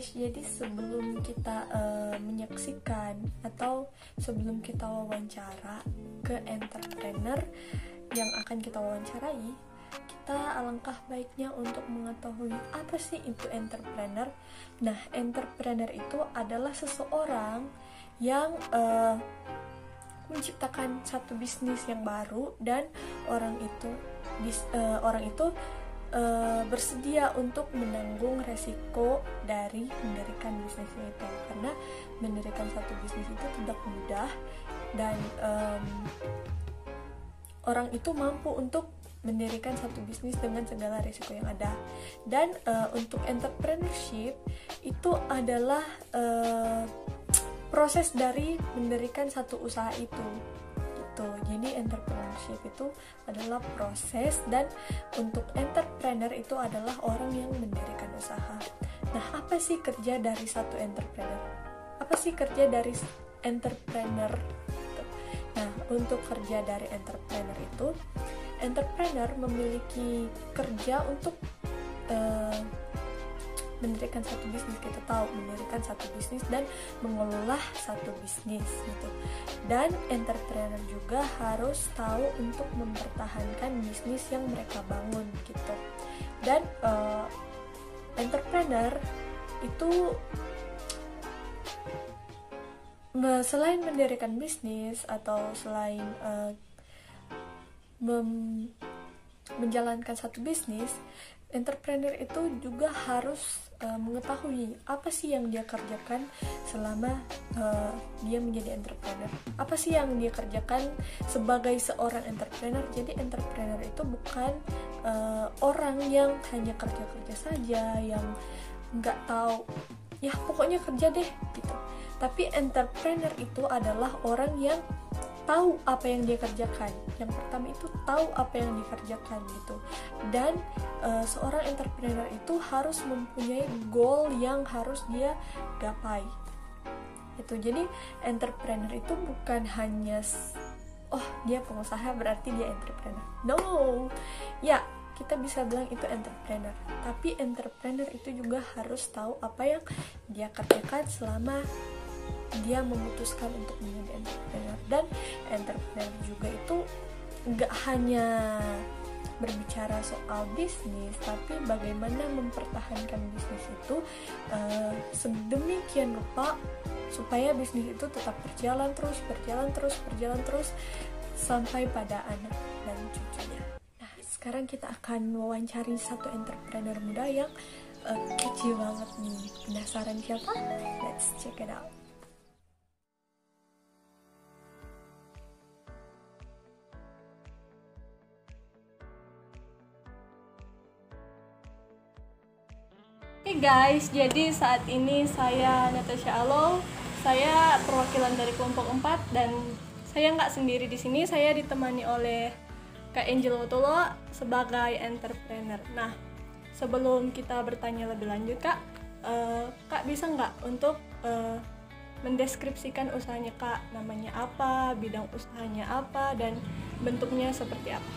guys, jadi sebelum kita menyaksikan atau sebelum kita wawancara ke entrepreneur yang akan kita wawancarai, kita alangkah baiknya untuk mengetahui apa sih itu entrepreneur. Nah, entrepreneur itu adalah seseorang yang menciptakan satu bisnis yang baru dan orang itu bersedia untuk menanggung resiko dari mendirikan bisnisnya itu, karena mendirikan satu bisnis itu tidak mudah dan orang itu mampu untuk mendirikan satu bisnis dengan segala risiko yang ada. Dan untuk entrepreneurship itu adalah proses dari mendirikan satu usaha itu gitu. Jadi entrepreneurship itu adalah proses, dan untuk entrepreneur itu adalah orang yang mendirikan usaha. Nah, apa sih kerja dari satu entrepreneur? Apa sih kerja dari entrepreneur? Nah, untuk kerja dari entrepreneur itu, entrepreneur memiliki kerja untuk mendirikan satu bisnis. Kita tahu mendirikan satu bisnis dan mengelola satu bisnis gitu. Dan entrepreneur juga harus tahu untuk mempertahankan bisnis yang mereka bangun gitu. Dan entrepreneur itu selain mendirikan bisnis atau selain menjalankan satu bisnis, entrepreneur itu juga harus mengetahui apa sih yang dia kerjakan selama dia menjadi entrepreneur. Apa sih yang dia kerjakan sebagai seorang entrepreneur. Jadi entrepreneur itu bukan orang yang hanya kerja-kerja saja, yang nggak tahu, ya pokoknya kerja deh gitu. Tapi entrepreneur itu adalah orang yang tahu apa yang dia kerjakan. Yang pertama itu tahu apa yang dikerjakan gitu. Dan seorang entrepreneur itu harus mempunyai goal yang harus dia gapai. Itu jadi entrepreneur itu bukan hanya dia pengusaha berarti dia entrepreneur. No. Ya, kita bisa bilang itu entrepreneur. Tapi entrepreneur itu juga harus tahu apa yang dia kerjakan selama dia memutuskan untuk menjadi entrepreneur. Dan entrepreneur juga itu nggak hanya berbicara soal bisnis, tapi bagaimana mempertahankan bisnis itu sedemikian rupa supaya bisnis itu tetap berjalan terus sampai pada anak dan cucunya. Nah, sekarang kita akan wawancari satu entrepreneur muda yang kece banget nih. Penasaran siapa? Let's check it out. Oke guys, jadi saat ini saya Natasha Alo, saya perwakilan dari kelompok 4 dan saya nggak sendiri di sini, saya ditemani oleh Kak Angel Wotolo sebagai entrepreneur. Nah, sebelum kita bertanya lebih lanjut Kak bisa nggak untuk mendeskripsikan usahanya Kak, namanya apa, bidang usahanya apa, dan bentuknya seperti apa?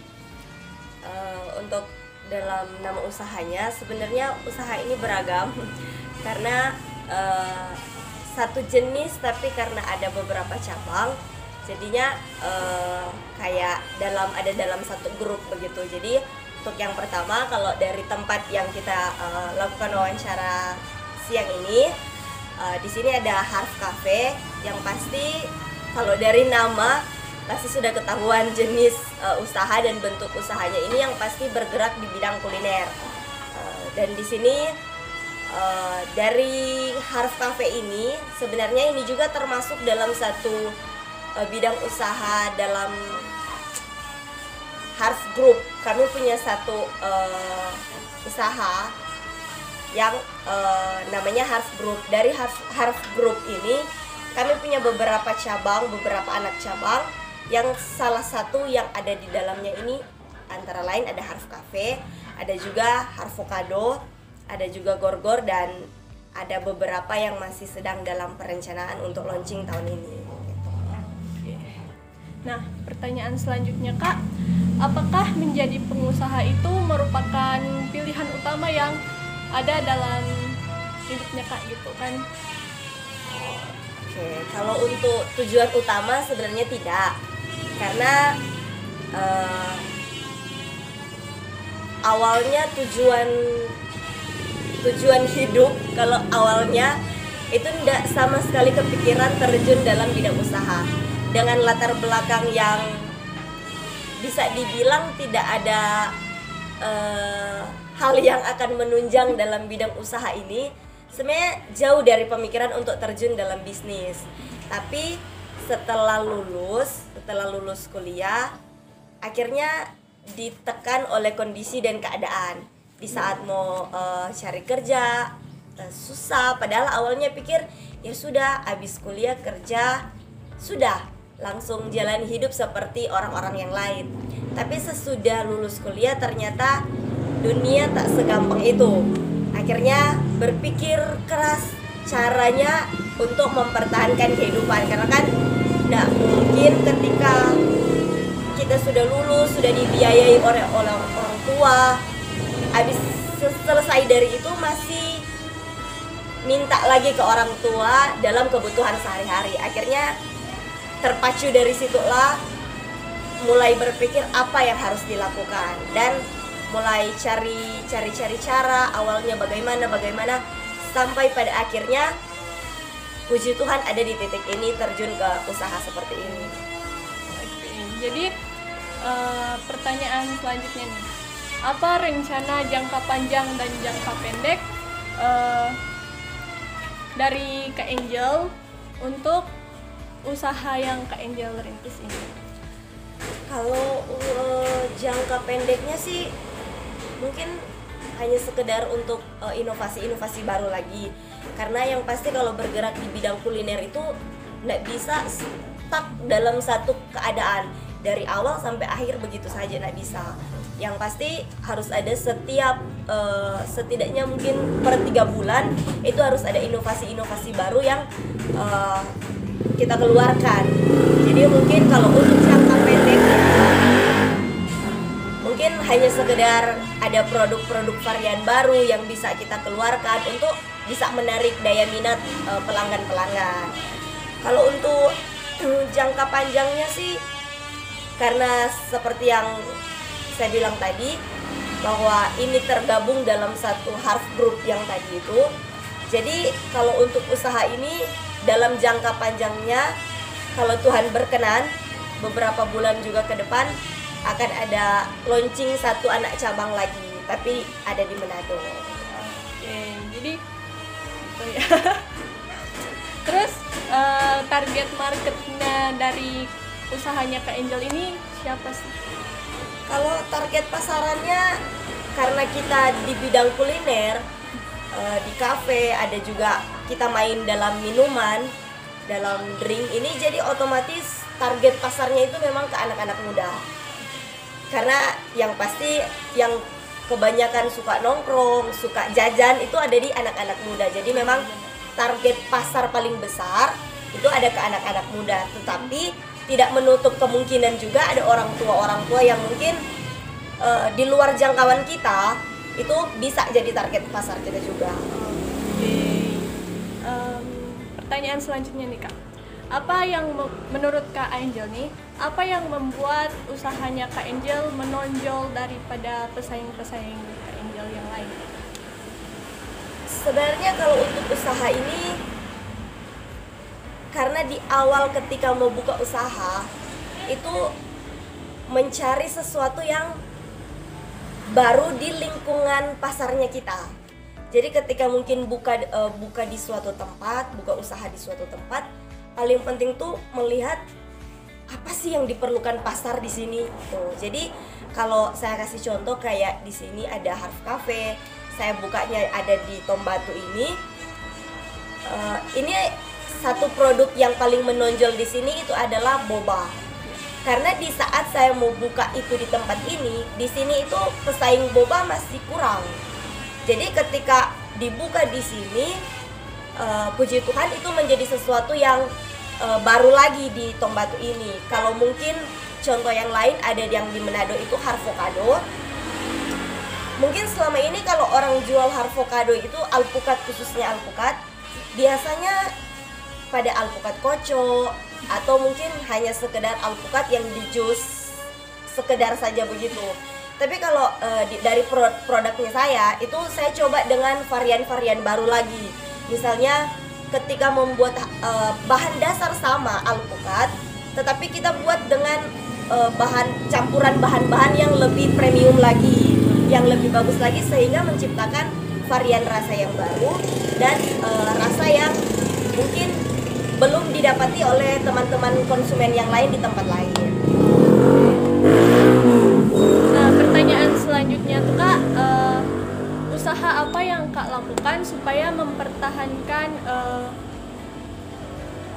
Untuk dalam nama usahanya, sebenarnya usaha ini beragam karena satu jenis, tapi karena ada beberapa cabang, jadinya kayak dalam satu grup begitu. Jadi untuk yang pertama, kalau dari tempat yang kita lakukan wawancara siang ini, di sini ada Harf Cafe, yang pasti kalau dari nama pasti sudah ketahuan jenis usaha dan bentuk usahanya ini yang pasti bergerak di bidang kuliner. Dan di sini dari Harf Cafe ini sebenarnya ini juga termasuk dalam satu bidang usaha dalam Harf Group. Kami punya satu usaha yang namanya Harf Group. Dari Harf Group ini kami punya beberapa cabang, beberapa anak cabang, yang salah satu yang ada di dalamnya ini antara lain ada Harf Cafe, ada juga Harvocado, ada juga Gorgor, dan ada beberapa yang masih sedang dalam perencanaan untuk launching tahun ini. Nah, pertanyaan selanjutnya Kak, apakah menjadi pengusaha itu merupakan pilihan utama yang ada dalam hidupnya Kak gitu kan. Oke, kalau untuk tujuan utama sebenarnya tidak, karena awalnya tujuan hidup, kalau awalnya itu tidak sama sekali kepikiran terjun dalam bidang usaha, dengan latar belakang yang bisa dibilang tidak ada hal yang akan menunjang dalam bidang usaha ini. Sebenarnya jauh dari pemikiran untuk terjun dalam bisnis. Tapi setelah lulus kuliah, akhirnya ditekan oleh kondisi dan keadaan. Di saat mau cari kerja susah, padahal awalnya pikir ya sudah, habis kuliah kerja sudah langsung jalan hidup seperti orang-orang yang lain. Tapi sesudah lulus kuliah ternyata dunia tak segampang itu. Akhirnya berpikir keras caranya untuk mempertahankan kehidupan, karena kan tidak mungkin ketika kita sudah lulus, sudah dibiayai oleh orang tua, habis selesai dari itu masih minta lagi ke orang tua dalam kebutuhan sehari-hari. Akhirnya terpacu dari situlah mulai berpikir apa yang harus dilakukan, dan mulai cari cara awalnya bagaimana sampai pada akhirnya puji Tuhan ada di titik ini, terjun ke usaha seperti ini. Oke, jadi pertanyaan selanjutnya nih, apa rencana jangka panjang dan jangka pendek dari Kak Angel untuk usaha yang Kak Angel rintis ini? Kalau jangka pendeknya sih mungkin hanya sekedar untuk inovasi-inovasi baru lagi, karena yang pasti kalau bergerak di bidang kuliner itu nggak bisa stuck dalam satu keadaan dari awal sampai akhir begitu saja, nggak bisa. Yang pasti harus ada setidaknya mungkin per 3 bulan itu harus ada inovasi-inovasi baru yang kita keluarkan. Jadi mungkin kalau untuk jangka pendek mungkin hanya sekedar ada produk-produk varian baru yang bisa kita keluarkan untuk bisa menarik daya minat pelanggan-pelanggan. Kalau untuk jangka panjangnya sih, karena seperti yang saya bilang tadi, bahwa ini tergabung dalam satu Harv Group yang tadi itu. Jadi kalau untuk usaha ini dalam jangka panjangnya, kalau Tuhan berkenan, beberapa bulan juga ke depan akan ada launching satu anak cabang lagi, tapi ada di Manado. Oke, jadi gitu ya. Terus target marketnya dari usahanya Kak Angel ini siapa sih? Kalau target pasarannya, karena kita di bidang kuliner, di kafe, ada juga kita main dalam minuman, dalam drink ini, jadi otomatis target pasarnya itu memang ke anak-anak muda. Karena yang pasti yang kebanyakan suka nongkrong, suka jajan itu ada di anak-anak muda. Jadi memang target pasar paling besar itu ada ke anak-anak muda. Tetapi tidak menutup kemungkinan juga ada orang tua yang mungkin di luar jangkauan kita itu bisa jadi target pasar kita juga. Oke. Pertanyaan selanjutnya nih Kak, apa yang menurut Kak Angel nih, apa yang membuat usahanya Kak Angel menonjol daripada pesaing-pesaing Kak Angel yang lain? Sebenarnya kalau untuk usaha ini, karena di awal ketika mau buka usaha itu mencari sesuatu yang baru di lingkungan pasarnya kita. Jadi ketika mungkin buka di suatu tempat, buka usaha di suatu tempat, paling penting tuh melihat apa sih yang diperlukan pasar di sini. Tuh. Jadi kalau saya kasih contoh kayak di sini ada Harv Cafe, saya bukanya ada di Tombatu ini. Ini satu produk yang paling menonjol di sini itu adalah boba. Karena di saat saya mau buka itu di tempat ini, di sini itu pesaing boba masih kurang. Jadi ketika dibuka di sini, puji Tuhan itu menjadi sesuatu yang baru lagi di Tombatu ini. Kalau mungkin contoh yang lain ada yang di Manado itu Harvocado. mungkin selama ini kalau orang jual avocado itu alpukat, khususnya alpukat, biasanya pada alpukat koco atau mungkin hanya sekedar alpukat yang di jus sekedar saja begitu. Tapi kalau dari produknya saya itu saya coba dengan varian-varian baru lagi. Misalnya ketika membuat bahan dasar sama alpukat, tetapi kita buat dengan campuran bahan-bahan yang lebih premium lagi, yang lebih bagus lagi, sehingga menciptakan varian rasa yang baru dan rasa yang mungkin belum didapati oleh teman-teman konsumen yang lain di tempat lain. Nah, pertanyaan selanjutnya tuh Kak, usaha apa yang Kak lakukan supaya mempertahankan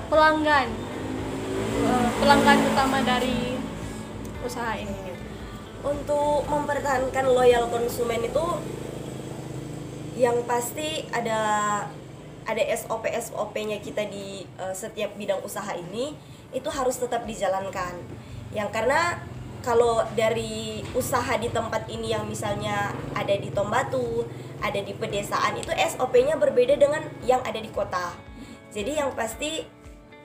pelanggan utama dari usaha ini? Untuk mempertahankan loyal konsumen itu yang pasti ada SOP-nya kita di setiap bidang usaha ini, itu harus tetap dijalankan. Yang karena kalau dari usaha di tempat ini yang misalnya ada di Tombatu, ada di pedesaan, itu SOP-nya berbeda dengan yang ada di kota. Jadi yang pasti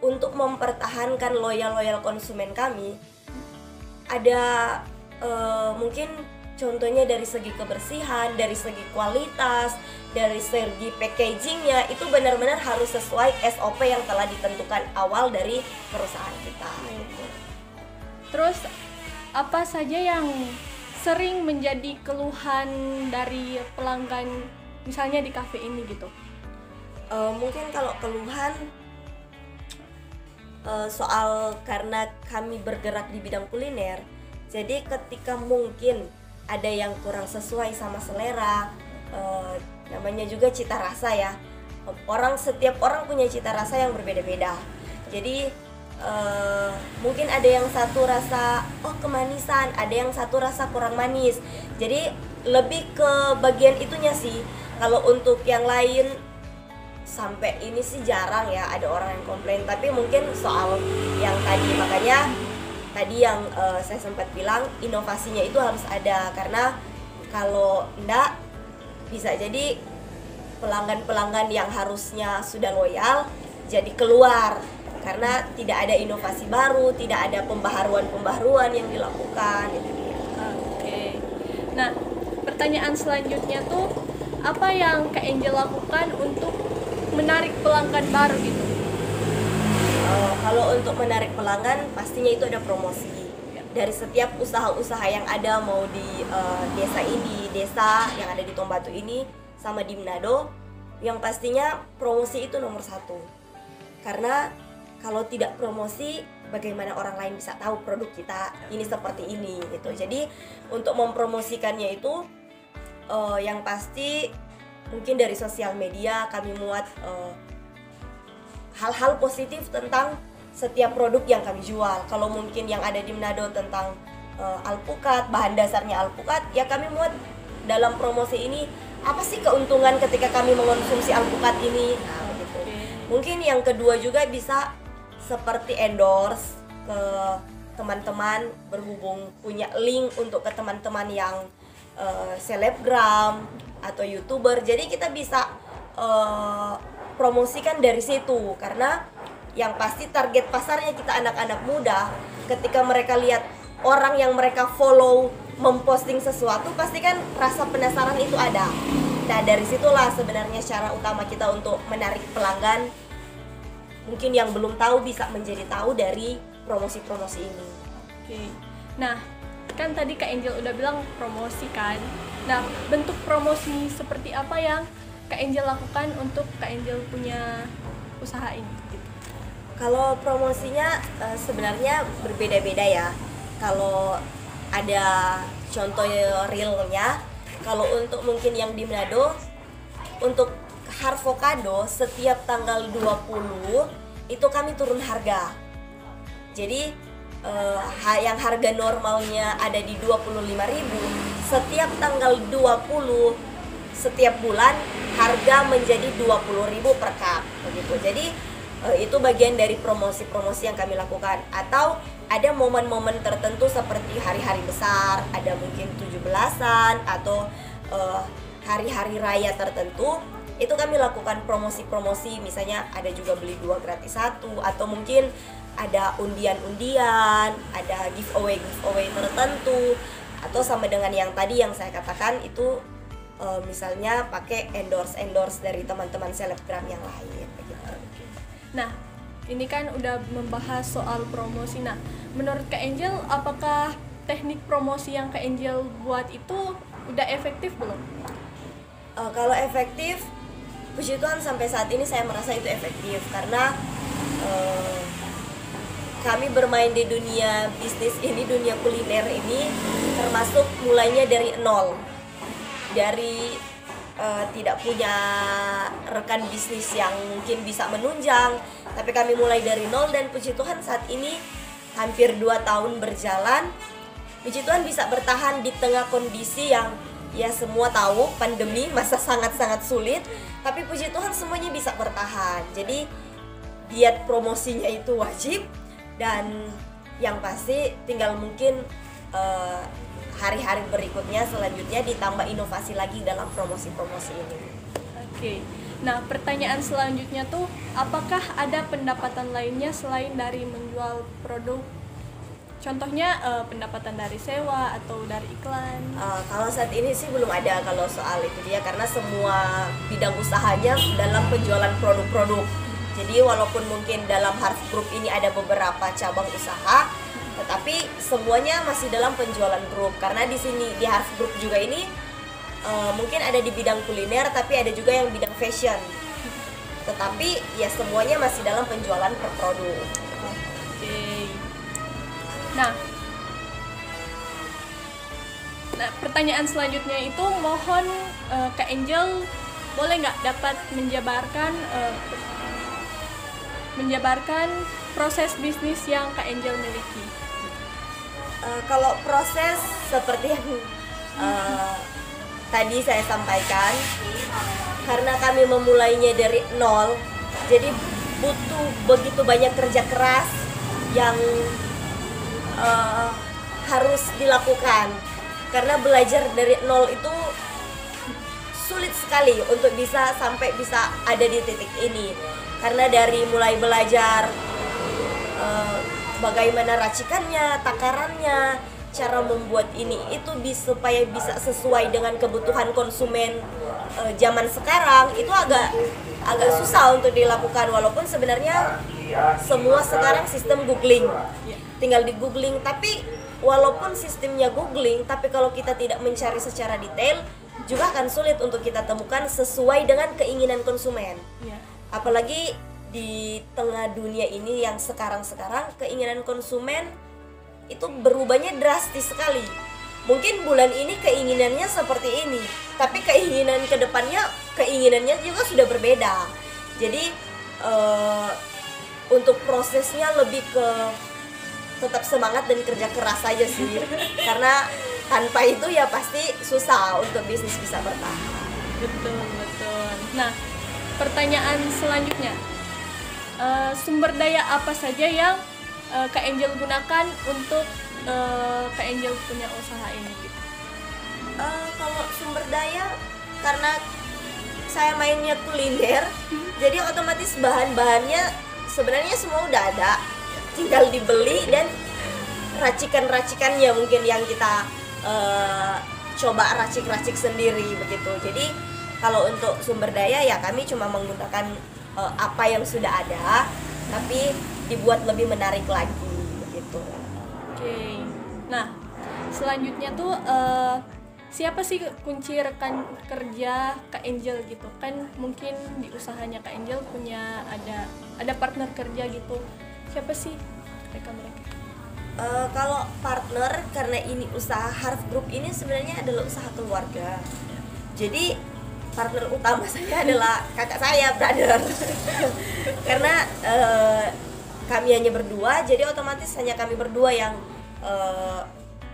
untuk mempertahankan loyal konsumen kami, ada mungkin contohnya dari segi kebersihan, dari segi kualitas, dari segi packagingnya, itu benar-benar harus sesuai SOP yang telah ditentukan awal dari perusahaan kita. Terus apa saja yang sering menjadi keluhan dari pelanggan misalnya di kafe ini gitu? Mungkin kalau keluhan soal karena kami bergerak di bidang kuliner, jadi ketika mungkin ada yang kurang sesuai sama selera, namanya juga cita rasa ya. Setiap orang punya cita rasa yang berbeda-beda. Jadi mungkin ada yang satu rasa kemanisan, ada yang satu rasa kurang manis. Jadi lebih ke bagian itunya sih. Kalau untuk yang lain sampai ini sih jarang ya ada orang yang komplain. Tapi mungkin soal yang tadi, makanya tadi yang saya sempat bilang inovasinya itu harus ada, karena kalau enggak bisa jadi pelanggan-pelanggan yang harusnya sudah loyal jadi keluar karena tidak ada inovasi baru, tidak ada pembaharuan yang dilakukan. Oke. Nah, pertanyaan selanjutnya tuh apa yang Kak Angel lakukan untuk menarik pelanggan baru gitu? Kalau untuk menarik pelanggan pastinya itu ada promosi dari setiap usaha-usaha yang ada, mau di desa yang ada di Tombatu ini sama di Manado, yang pastinya promosi itu nomor satu. Karena kalau tidak promosi, bagaimana orang lain bisa tahu produk kita ini seperti ini gitu. Jadi untuk mempromosikannya itu yang pasti mungkin dari sosial media kami muat hal-hal positif tentang setiap produk yang kami jual. Kalau mungkin yang ada di Manado tentang alpukat, bahan dasarnya alpukat, ya kami muat dalam promosi ini apa sih keuntungan ketika kami mengonsumsi alpukat ini. Nah, gitu. Mungkin yang kedua juga bisa seperti endorse ke teman-teman, berhubung punya link untuk ke teman-teman yang selebgram atau YouTuber. Jadi kita bisa promosikan dari situ, karena yang pasti target pasarnya kita anak-anak muda. Ketika mereka lihat orang yang mereka follow memposting sesuatu, pasti kan rasa penasaran itu ada. Nah, dari situlah sebenarnya cara utama kita untuk menarik pelanggan. Mungkin yang belum tahu bisa menjadi tahu dari promosi-promosi ini. Oke. Nah, kan tadi Kak Angel udah bilang promosi kan. Nah, bentuk promosi seperti apa yang Kak Angel lakukan untuk Kak Angel punya usaha ini gitu? Kalau promosinya sebenarnya berbeda-beda ya. Kalau ada contoh realnya, kalau untuk mungkin yang di Manado, untuk avocado setiap tanggal 20 itu kami turun harga. Jadi yang harga normalnya ada di 25.000, setiap tanggal 20 setiap bulan harga menjadi 20.000 per cup begitu. Jadi itu bagian dari promosi-promosi yang kami lakukan. Atau ada momen-momen tertentu seperti hari-hari besar, ada mungkin 17-an atau hari-hari raya tertentu, itu kami lakukan promosi-promosi, misalnya ada juga beli 2 gratis 1, atau mungkin ada undian-undian, ada giveaway tertentu, atau sama dengan yang tadi yang saya katakan itu misalnya pakai endorse dari teman-teman selebgram yang lain begitu. Nah, ini kan udah membahas soal promosi. Nah, menurut Kak Angel, apakah teknik promosi yang Kak Angel buat itu udah efektif belum? Kalau efektif, puji Tuhan sampai saat ini saya merasa itu efektif, karena kami bermain di dunia bisnis ini, dunia kuliner ini, termasuk mulainya dari nol, dari tidak punya rekan bisnis yang mungkin bisa menunjang, tapi kami mulai dari nol, dan puji Tuhan saat ini hampir 2 tahun berjalan, puji Tuhan bisa bertahan di tengah kondisi yang ya semua tahu, pandemi, masa sangat-sangat sulit, tapi puji Tuhan semuanya bisa bertahan. Jadi giat promosinya itu wajib, dan yang pasti tinggal mungkin hari-hari berikutnya selanjutnya ditambah inovasi lagi dalam promosi-promosi ini. Oke. Nah, pertanyaan selanjutnya tuh, apakah ada pendapatan lainnya selain dari menjual produk? Contohnya pendapatan dari sewa atau dari iklan? Kalau saat ini sih belum ada kalau soal itu dia, karena semua bidang usahanya dalam penjualan produk-produk. Jadi walaupun mungkin dalam Harf Group ini ada beberapa cabang usaha, tetapi semuanya masih dalam penjualan grup. Karena di sini di Harf Group juga ini mungkin ada di bidang kuliner, tapi ada juga yang bidang fashion. Tetapi ya semuanya masih dalam penjualan per produk. Oke. Nah, pertanyaan selanjutnya itu mohon Kak Angel boleh nggak dapat menjabarkan proses bisnis yang Kak Angel miliki? Kalau proses seperti yang tadi saya sampaikan, karena kami memulainya dari nol, jadi butuh begitu banyak kerja keras yang harus dilakukan, karena belajar dari nol itu sulit sekali untuk bisa sampai bisa ada di titik ini, karena dari mulai belajar bagaimana racikannya, takarannya, cara membuat ini itu supaya bisa sesuai dengan kebutuhan konsumen zaman sekarang, itu agak susah untuk dilakukan, walaupun sebenarnya semua sekarang sistem googling, tinggal di googling. Tapi walaupun sistemnya googling, tapi kalau kita tidak mencari secara detail juga akan sulit untuk kita temukan sesuai dengan keinginan konsumen. Apalagi di tengah dunia ini yang sekarang keinginan konsumen itu berubahnya drastis sekali. Mungkin bulan ini keinginannya seperti ini, tapi keinginan kedepannya keinginannya juga sudah berbeda. Jadi untuk prosesnya lebih ke tetap semangat dan kerja keras saja sih, karena tanpa itu ya pasti susah untuk bisnis bisa bertahan. Betul. Nah, pertanyaan selanjutnya, sumber daya apa saja yang Kak Angel gunakan untuk Kak Angel punya usaha ini gitu? Kalau sumber daya, karena saya mainnya kuliner, jadi otomatis bahan-bahannya sebenarnya semua udah ada, tinggal dibeli, dan racikan-racikannya mungkin yang kita coba racik-racik sendiri begitu. Jadi kalau untuk sumber daya ya kami cuma menggunakan apa yang sudah ada, tapi dibuat lebih menarik lagi begitu. Oke. Nah, selanjutnya tuh siapa sih kunci rekan kerja Kak Angel gitu? Kan mungkin di usahanya Kak Angel punya ada partner kerja gitu. Siapa sih mereka? Kalau partner, karena ini usaha Harf Group ini sebenarnya adalah usaha keluarga. Jadi partner utama saya adalah kakak saya, brother. Karena kami hanya berdua, jadi otomatis hanya kami berdua yang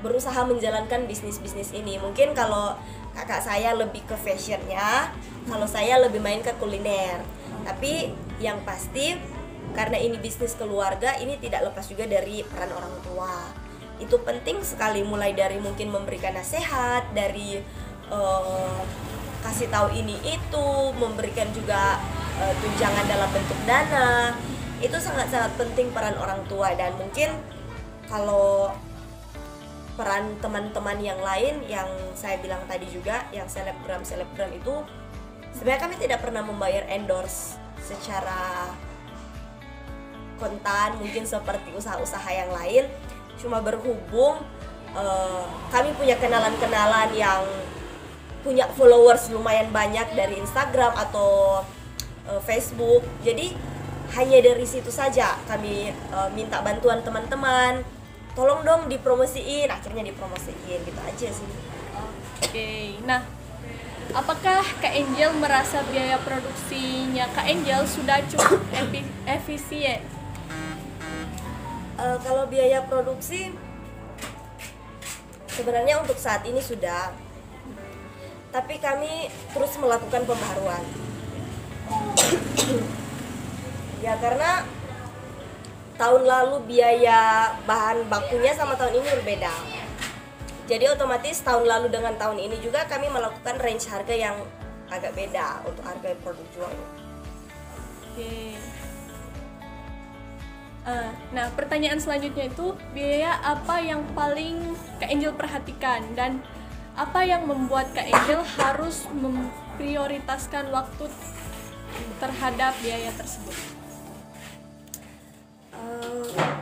berusaha menjalankan bisnis ini. Mungkin kalau kakak saya lebih ke fashionnya, kalau saya lebih main ke kuliner. Tapi yang pasti karena ini bisnis keluarga, ini tidak lepas juga dari peran orang tua. Itu penting sekali, mulai dari mungkin memberikan nasihat, dari eh, kasih tahu ini itu, memberikan juga tunjangan dalam bentuk dana. Itu sangat-sangat penting peran orang tua. Dan mungkin kalau peran teman-teman yang lain yang saya bilang tadi juga, yang selebgram itu sebenarnya kami tidak pernah membayar endorse secara kontan mungkin seperti usaha-usaha yang lain. Cuma berhubung kami punya kenalan-kenalan yang punya followers lumayan banyak dari Instagram atau Facebook, jadi hanya dari situ saja kami minta bantuan teman-teman, tolong dong dipromosiin, akhirnya dipromosiin, gitu aja sih. Oke, nah apakah Kak Angel merasa biaya produksinya Kak Angel sudah cukup efisien? Kalau biaya produksi sebenarnya untuk saat ini sudah, tapi kami terus melakukan pembaharuan. Ya karena tahun lalu biaya bahan bakunya sama tahun ini berbeda. Jadi otomatis tahun lalu dengan tahun ini juga kami melakukan range harga yang agak beda untuk harga produk jual. Oke. Nah, pertanyaan selanjutnya itu biaya apa yang paling Kak Angel perhatikan dan apa yang membuat Kak Angel harus memprioritaskan waktu terhadap biaya tersebut?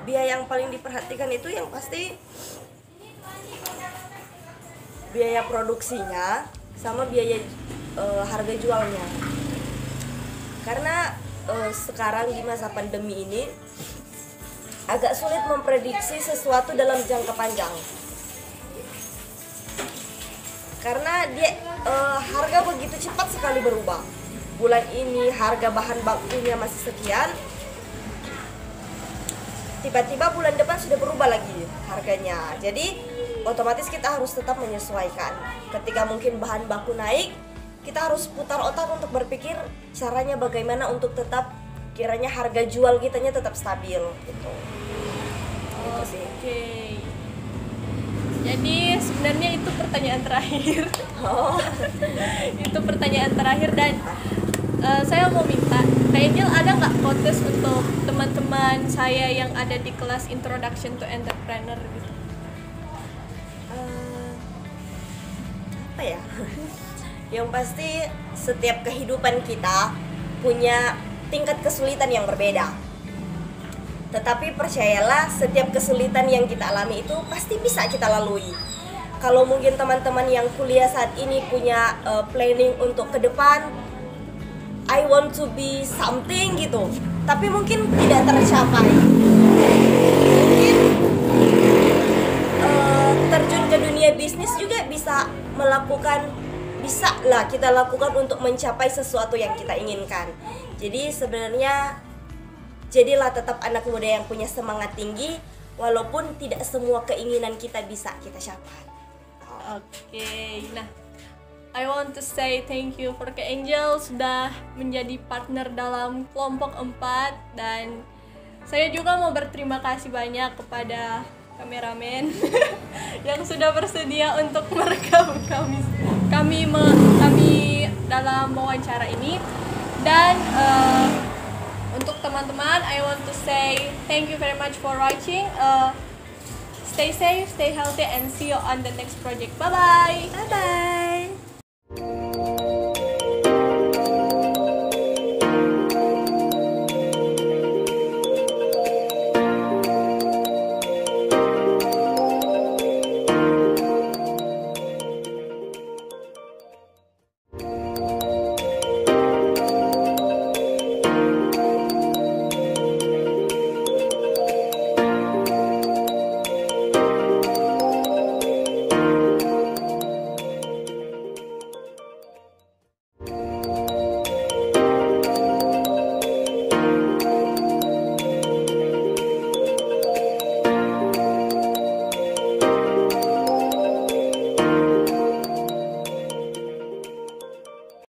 Biaya yang paling diperhatikan itu yang pasti biaya produksinya sama biaya harga jualnya. Karena sekarang di masa pandemi ini agak sulit memprediksi sesuatu dalam jangka panjang. Karena dia harga begitu cepat sekali berubah. Bulan ini harga bahan bakunya masih sekian, tiba-tiba bulan depan sudah berubah lagi harganya. Jadi otomatis kita harus tetap menyesuaikan. Ketika mungkin bahan baku naik, kita harus putar otak untuk berpikir caranya bagaimana untuk tetap kiranya harga jual kitanya tetap stabil gitu. Gitu sih. Oke. Jadi sebenarnya itu pertanyaan terakhir. Itu pertanyaan terakhir dan saya mau minta Kak Angel ada nggak quotes untuk teman-teman saya yang ada di kelas Introduction to Entrepreneur gitu? Apa ya? Yang pasti setiap kehidupan kita punya tingkat kesulitan yang berbeda. Tetapi percayalah, setiap kesulitan yang kita alami itu pasti bisa kita lalui. Kalau mungkin teman-teman yang kuliah saat ini punya planning untuk ke depan, I want to be something gitu, tapi mungkin tidak tercapai. Mungkin terjun ke dunia bisnis juga bisa lah kita lakukan untuk mencapai sesuatu yang kita inginkan. Jadi sebenarnya jadilah tetap anak muda yang punya semangat tinggi, walaupun tidak semua keinginan kita bisa kita capai. Oke, nah I want to say thank you for Kak Angel sudah menjadi partner dalam kelompok 4, dan saya juga mau berterima kasih banyak kepada kameramen yang sudah bersedia untuk merekam kami dalam wawancara ini. Dan untuk teman-teman, I want to say thank you very much for watching. Stay safe, stay healthy, and see you on the next project. Bye bye. Bye bye.